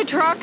my truck.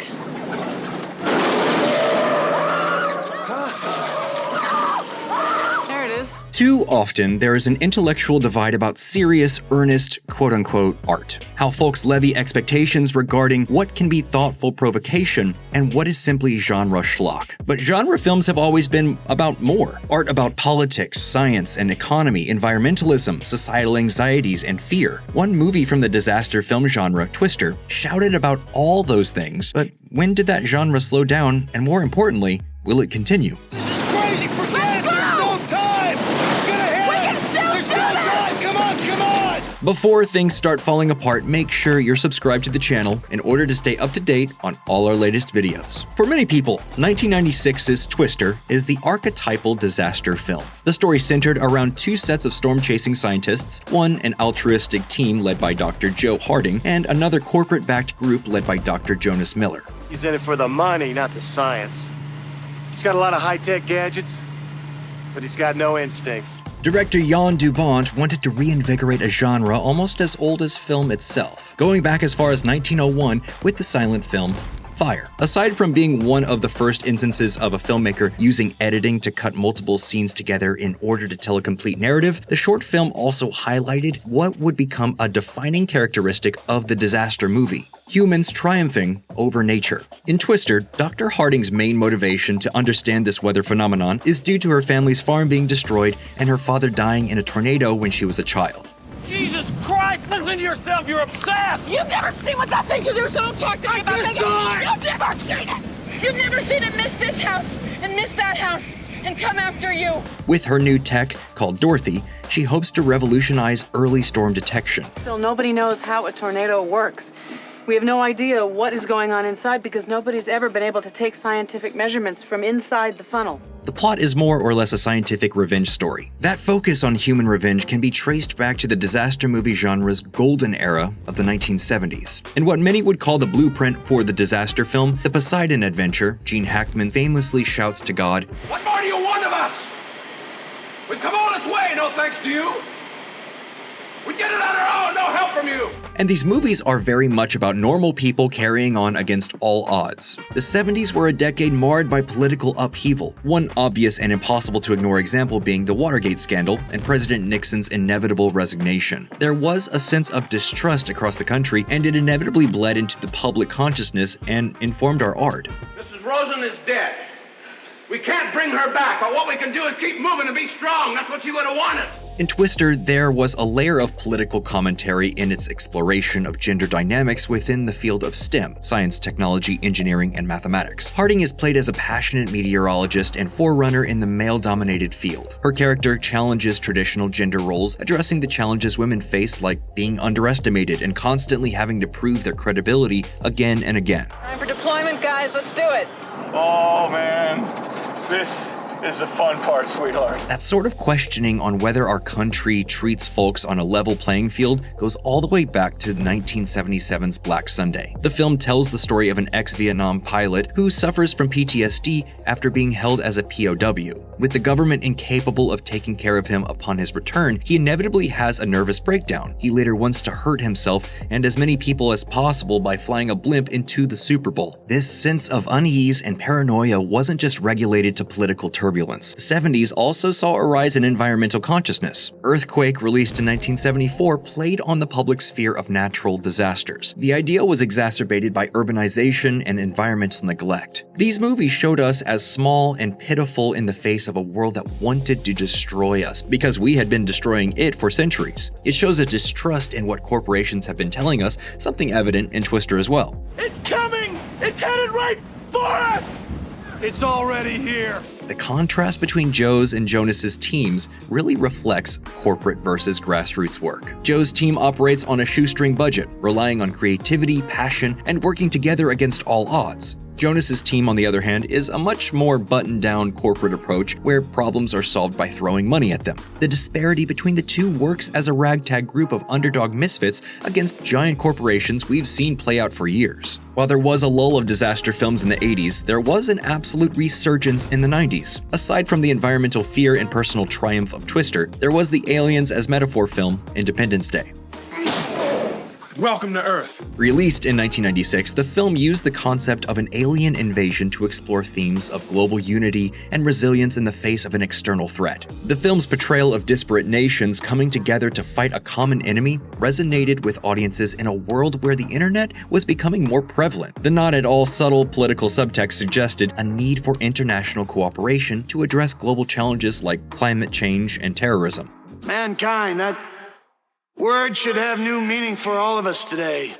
There it is. Too often, there is an intellectual divide about serious, earnest, quote-unquote art. How folks levy expectations regarding what can be thoughtful provocation and what is simply genre schlock. But genre films have always been about more. Art about politics, science and economy, environmentalism, societal anxieties, and fear. One movie from the disaster film genre, Twister, shouted about all those things, but when did that genre slow down, and more importantly, will it continue? This is crazy! Forget it! There's no time! It's gonna hit! We can still There's do no this! time! Come on, come on! Before things start falling apart, make sure you're subscribed to the channel in order to stay up to date on all our latest videos. For many people, 1996's Twister is the archetypal disaster film. The story centered around two sets of storm-chasing scientists, one an altruistic team led by Dr. Joe Harding, and another corporate-backed group led by Dr. Jonas Miller. He's in it for the money, not the science. He's got a lot of high-tech gadgets, but he's got no instincts. Director Jan Dubont wanted to reinvigorate a genre almost as old as film itself, going back as far as 1901 with the silent film Fire. Aside from being one of the first instances of a filmmaker using editing to cut multiple scenes together in order to tell a complete narrative, the short film also highlighted what would become a defining characteristic of the disaster movie: humans triumphing over nature. In Twister, Dr. Harding's main motivation to understand this weather phenomenon is due to her family's farm being destroyed and her father dying in a tornado when she was a child. Jesus Christ! Listen to yourself! You're obsessed! You've never seen what that thing can do, so don't talk to me about just it. You've never seen it. You've never seen it miss this house and miss that house and come after you. With her new tech, called Dorothy, she hopes to revolutionize early storm detection. Still, nobody knows how a tornado works. We have no idea what is going on inside because nobody's ever been able to take scientific measurements from inside the funnel. The plot is more or less a scientific revenge story. That focus on human revenge can be traced back to the disaster movie genre's golden era of the 1970s. In what many would call the blueprint for the disaster film, The Poseidon Adventure, Gene Hackman famously shouts to God, "What more do you want of us? We've come all this way, no thanks to you. We did it on our own, no help from you." And these movies are very much about normal people carrying on against all odds. The 70s were a decade marred by political upheaval, one obvious and impossible to ignore example being the Watergate scandal and President Nixon's inevitable resignation. There was a sense of distrust across the country, and it inevitably bled into the public consciousness and informed our art. Mrs. Rosen is dead. We can't bring her back, but what we can do is keep moving and be strong. That's what she would have wanted. In Twister, there was a layer of political commentary in its exploration of gender dynamics within the field of STEM, science, technology, engineering, and mathematics. Harding is played as a passionate meteorologist and forerunner in the male-dominated field. Her character challenges traditional gender roles, addressing the challenges women face like being underestimated and constantly having to prove their credibility again and again. Time for deployment, guys. Let's do it. Oh, man. This is the fun part, sweetheart. That sort of questioning on whether our country treats folks on a level playing field goes all the way back to 1977's Black Sunday. The film tells the story of an ex-Vietnam pilot who suffers from PTSD after being held as a POW. With the government incapable of taking care of him upon his return, he inevitably has a nervous breakdown. He later wants to hurt himself and as many people as possible by flying a blimp into the Super Bowl. This sense of unease and paranoia wasn't just regulated to political turbulence. The 70s also saw a rise in environmental consciousness. Earthquake, released in 1974, played on the public's fear of natural disasters. The idea was exacerbated by urbanization and environmental neglect. These movies showed us as small and pitiful in the face of a world that wanted to destroy us because we had been destroying it for centuries. It shows a distrust in what corporations have been telling us, something evident in Twister as well. It's coming! It's headed right for us! It's already here! The contrast between Joe's and Jonas's teams really reflects corporate versus grassroots work. Joe's team operates on a shoestring budget, relying on creativity, passion, and working together against all odds. Jonas's team, on the other hand, is a much more buttoned-down corporate approach where problems are solved by throwing money at them. The disparity between the two works as a ragtag group of underdog misfits against giant corporations we've seen play out for years. While there was a lull of disaster films in the 80s, there was an absolute resurgence in the 90s. Aside from the environmental fear and personal triumph of Twister, there was the aliens as metaphor film, Independence Day. Welcome to Earth. Released in 1996, the film used the concept of an alien invasion to explore themes of global unity and resilience in the face of an external threat. The film's portrayal of disparate nations coming together to fight a common enemy resonated with audiences in a world where the internet was becoming more prevalent. The not at all subtle political subtext suggested a need for international cooperation to address global challenges like climate change and terrorism. Mankind, that word should have new meaning for all of us today.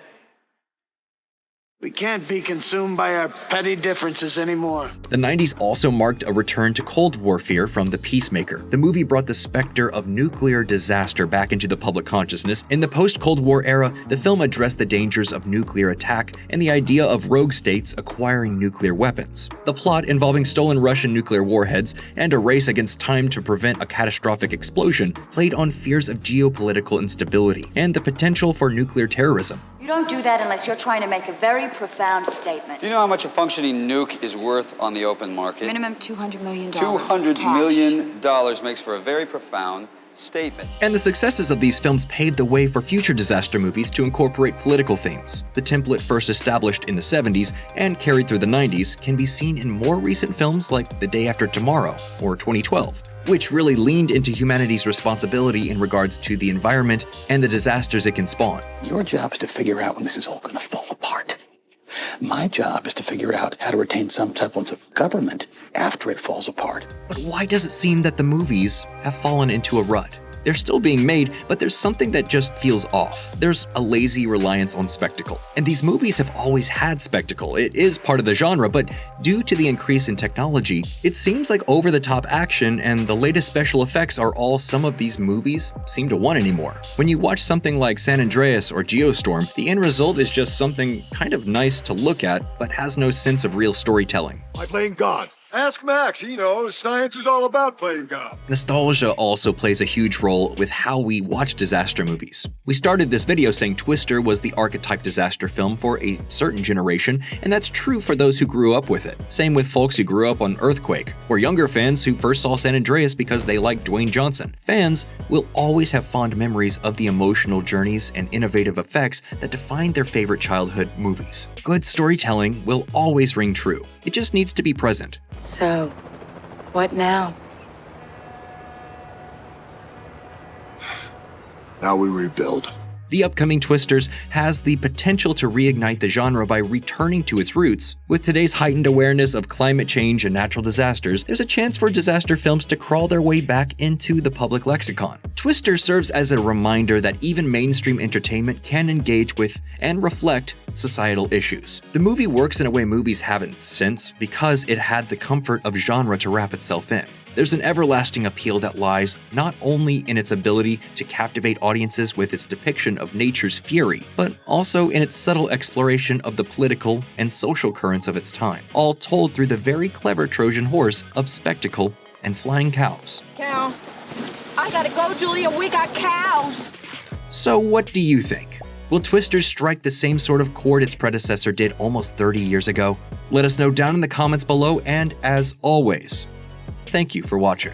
We can't be consumed by our petty differences anymore. The 90s also marked a return to Cold War fear from The Peacemaker. The movie brought the specter of nuclear disaster back into the public consciousness. In the post-Cold War era, the film addressed the dangers of nuclear attack and the idea of rogue states acquiring nuclear weapons. The plot, involving stolen Russian nuclear warheads and a race against time to prevent a catastrophic explosion, played on fears of geopolitical instability and the potential for nuclear terrorism. You don't do that unless you're trying to make a very profound statement. Do you know how much a functioning nuke is worth on the open market? Minimum $200 million. $200 million makes for a very profound statement. And the successes of these films paved the way for future disaster movies to incorporate political themes. The template first established in the 70s and carried through the 90s can be seen in more recent films like The Day After Tomorrow or 2012. Which really leaned into humanity's responsibility in regards to the environment and the disasters it can spawn. Your job is to figure out when this is all going to fall apart. My job is to figure out how to retain some semblance of government after it falls apart. But why does it seem that the movies have fallen into a rut? They're still being made, but there's something that just feels off. There's a lazy reliance on spectacle. And these movies have always had spectacle. It is part of the genre, but due to the increase in technology, it seems like over-the-top action and the latest special effects are all some of these movies seem to want anymore. When you watch something like San Andreas or Geostorm, the end result is just something kind of nice to look at, but has no sense of real storytelling. By playing God. Ask Max, he knows. Science is all about playing God. Nostalgia also plays a huge role with how we watch disaster movies. We started this video saying Twister was the archetype disaster film for a certain generation, and that's true for those who grew up with it. Same with folks who grew up on Earthquake, or younger fans who first saw San Andreas because they liked Dwayne Johnson. Fans will always have fond memories of the emotional journeys and innovative effects that define their favorite childhood movies. Good storytelling will always ring true. It just needs to be present. So, what now? Now we rebuild. The upcoming Twisters has the potential to reignite the genre by returning to its roots. With today's heightened awareness of climate change and natural disasters, there's a chance for disaster films to crawl their way back into the public lexicon. Twister serves as a reminder that even mainstream entertainment can engage with and reflect societal issues. The movie works in a way movies haven't since because it had the comfort of genre to wrap itself in. There's an everlasting appeal that lies not only in its ability to captivate audiences with its depiction of nature's fury, but also in its subtle exploration of the political and social currents of its time, all told through the very clever Trojan horse of spectacle and flying cows. Cow. I gotta go, Julia. We got cows. So what do you think? Will Twisters strike the same sort of chord its predecessor did almost 30 years ago? Let us know down in the comments below, and as always, thank you for watching.